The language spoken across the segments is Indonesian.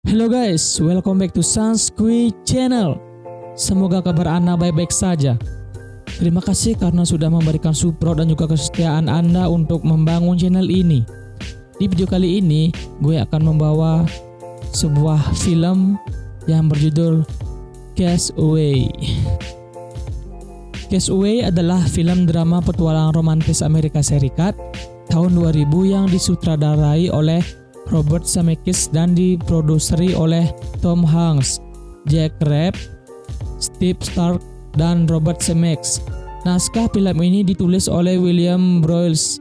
Hello guys, welcome back to Sanskui Channel. Semoga kabar Anda baik-baik saja. Terima kasih karena sudah memberikan support dan juga kesetiaan Anda untuk membangun channel ini. Di video kali ini, gue akan membawa sebuah film yang berjudul Castaway. Castaway adalah film drama petualangan romantis Amerika Serikat tahun 2000 yang disutradarai oleh Robert Zemeckis dan diproduseri oleh Tom Hanks, Jack Rabb, Steve Stark, dan Robert Zemeckis. Naskah film ini ditulis oleh William Broyles.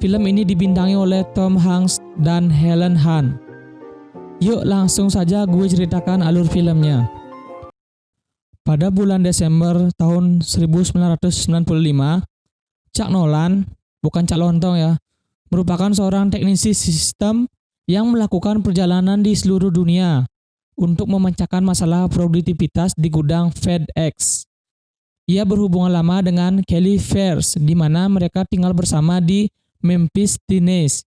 Film ini dibintangi oleh Tom Hanks dan Helen Hunt. Yuk langsung saja gue ceritakan alur filmnya. Pada bulan Desember tahun 1995, Chuck Nolan, bukan Cak Lontong ya, merupakan seorang teknisi sistem yang melakukan perjalanan di seluruh dunia untuk memecahkan masalah produktivitas di gudang FedEx. Ia berhubungan lama dengan Kelly Fairs, di mana mereka tinggal bersama di Memphis, Tennessee.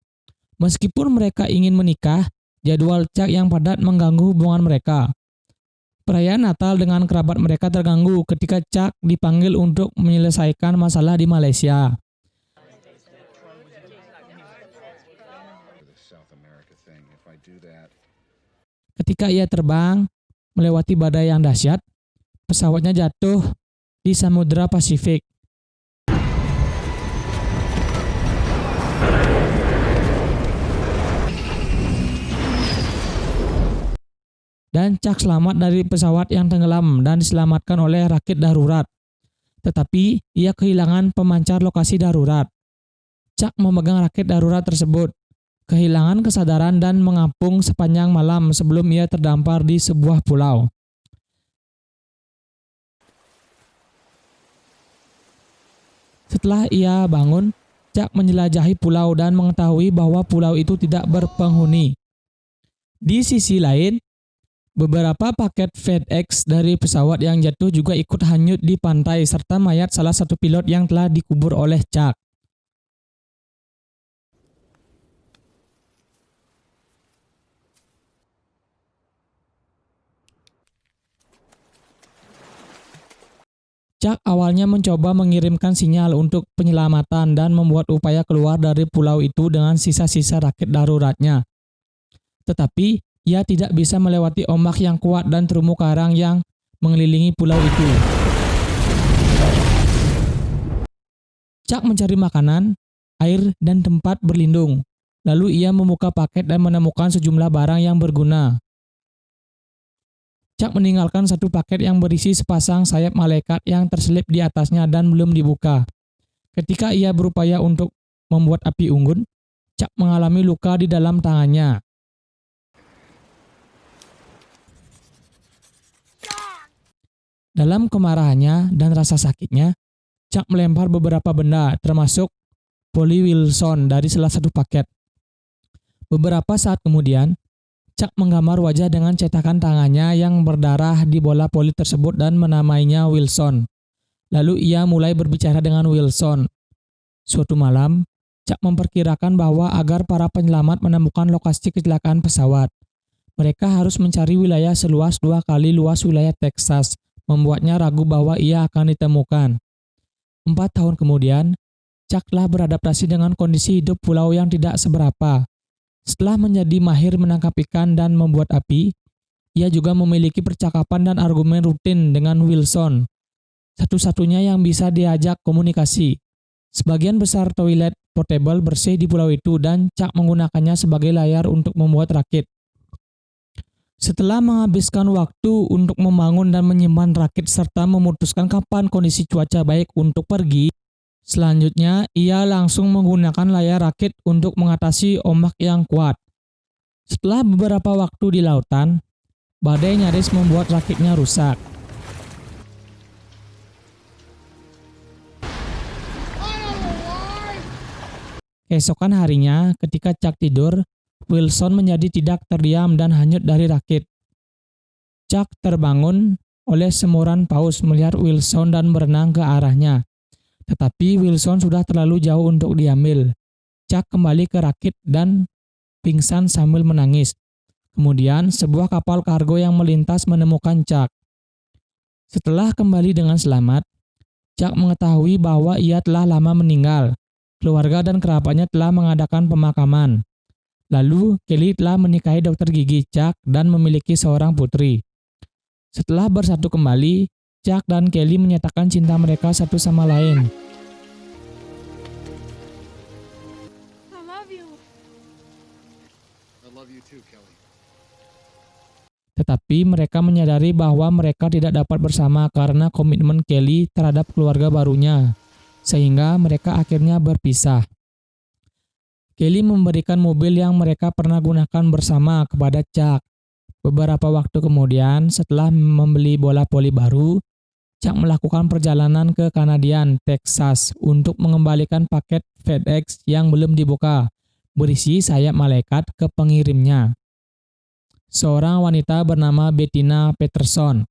Meskipun mereka ingin menikah, jadwal Chuck yang padat mengganggu hubungan mereka. Perayaan Natal dengan kerabat mereka terganggu ketika Chuck dipanggil untuk menyelesaikan masalah di Malaysia. Ketika ia terbang melewati badai yang dahsyat, pesawatnya jatuh di Samudra Pasifik. Dan Chuck selamat dari pesawat yang tenggelam dan diselamatkan oleh rakit darurat. Tetapi ia kehilangan pemancar lokasi darurat. Chuck memegang rakit darurat tersebut, kehilangan kesadaran dan mengapung sepanjang malam sebelum ia terdampar di sebuah pulau. Setelah ia bangun, Chuck menjelajahi pulau dan mengetahui bahwa pulau itu tidak berpenghuni. Di sisi lain, beberapa paket FedEx dari pesawat yang jatuh juga ikut hanyut di pantai serta mayat salah satu pilot yang telah dikubur oleh Chuck. Chuck awalnya mencoba mengirimkan sinyal untuk penyelamatan dan membuat upaya keluar dari pulau itu dengan sisa-sisa rakit daruratnya. Tetapi, ia tidak bisa melewati ombak yang kuat dan terumbu karang yang mengelilingi pulau itu. Chuck mencari makanan, air, dan tempat berlindung. Lalu ia membuka paket dan menemukan sejumlah barang yang berguna. Chuck meninggalkan satu paket yang berisi sepasang sayap malaikat yang terselip di atasnya dan belum dibuka. Ketika ia berupaya untuk membuat api unggun, Chuck mengalami luka di dalam tangannya. Dalam kemarahannya dan rasa sakitnya, Chuck melempar beberapa benda, termasuk Polly Wilson dari salah satu paket. Beberapa saat kemudian, Chuck menggambar wajah dengan cetakan tangannya yang berdarah di bola poli tersebut dan menamainya Wilson. Lalu ia mulai berbicara dengan Wilson. Suatu malam, Chuck memperkirakan bahwa agar para penyelamat menemukan lokasi kecelakaan pesawat, mereka harus mencari wilayah seluas 2 kali luas wilayah Texas, membuatnya ragu bahwa ia akan ditemukan. 4 tahun kemudian, Chuck telah beradaptasi dengan kondisi hidup pulau yang tidak seberapa. Setelah menjadi mahir menangkap ikan dan membuat api, ia juga memiliki percakapan dan argumen rutin dengan Wilson, satu-satunya yang bisa diajak komunikasi. Sebagian besar toilet portable bersih di pulau itu dan Chuck menggunakannya sebagai layar untuk membuat rakit. Setelah menghabiskan waktu untuk membangun dan menyimpan rakit serta memutuskan kapan kondisi cuaca baik untuk pergi, selanjutnya, ia langsung menggunakan layar rakit untuk mengatasi ombak yang kuat. Setelah beberapa waktu di lautan, badai nyaris membuat rakitnya rusak. Keesokan harinya, ketika Chuck tidur, Wilson menjadi tidak terdiam dan hanyut dari rakit. Chuck terbangun oleh semuran paus melihat Wilson dan berenang ke arahnya. Tetapi Wilson sudah terlalu jauh untuk diambil. Chuck kembali ke rakit dan pingsan sambil menangis. Kemudian sebuah kapal kargo yang melintas menemukan Chuck. Setelah kembali dengan selamat, Chuck mengetahui bahwa ia telah lama meninggal. Keluarga dan kerabatnya telah mengadakan pemakaman. Lalu, Kelly telah menikahi dokter gigi Chuck dan memiliki seorang putri. Setelah bersatu kembali, Chuck dan Kelly menyatakan cinta mereka satu sama lain. I love you. I love you too, Kelly. Tetapi mereka menyadari bahwa mereka tidak dapat bersama karena komitmen Kelly terhadap keluarga barunya, sehingga mereka akhirnya berpisah. Kelly memberikan mobil yang mereka pernah gunakan bersama kepada Chuck. Beberapa waktu kemudian, setelah membeli bola voli baru, Chuck melakukan perjalanan ke Canadian, Texas untuk mengembalikan paket FedEx yang belum dibuka, berisi sayap malaikat ke pengirimnya, seorang wanita bernama Bettina Peterson.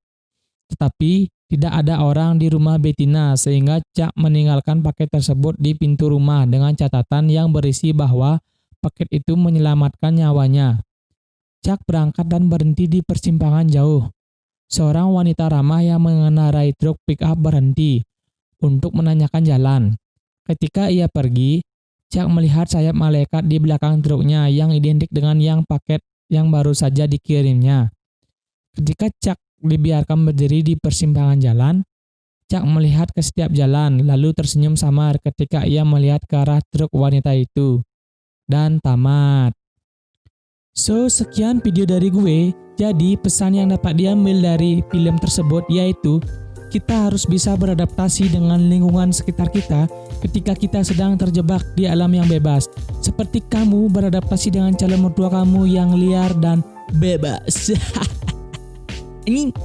Tetapi tidak ada orang di rumah Bettina sehingga Chuck meninggalkan paket tersebut di pintu rumah dengan catatan yang berisi bahwa paket itu menyelamatkan nyawanya. Chuck berangkat dan berhenti di persimpangan jauh. Seorang wanita ramah yang mengendarai truk pick-up berhenti untuk menanyakan jalan. Ketika ia pergi, Chuck melihat sayap malaikat di belakang truknya yang identik dengan yang paket yang baru saja dikirimnya. Ketika Chuck dibiarkan berdiri di persimpangan jalan, Chuck melihat ke setiap jalan lalu tersenyum samar ketika ia melihat ke arah truk wanita itu. Dan tamat. So, sekian video dari gue. Jadi, pesan yang dapat diambil dari film tersebut yaitu kita harus bisa beradaptasi dengan lingkungan sekitar kita ketika kita sedang terjebak di alam yang bebas. Seperti kamu beradaptasi dengan calon mertua kamu yang liar dan bebas. Ini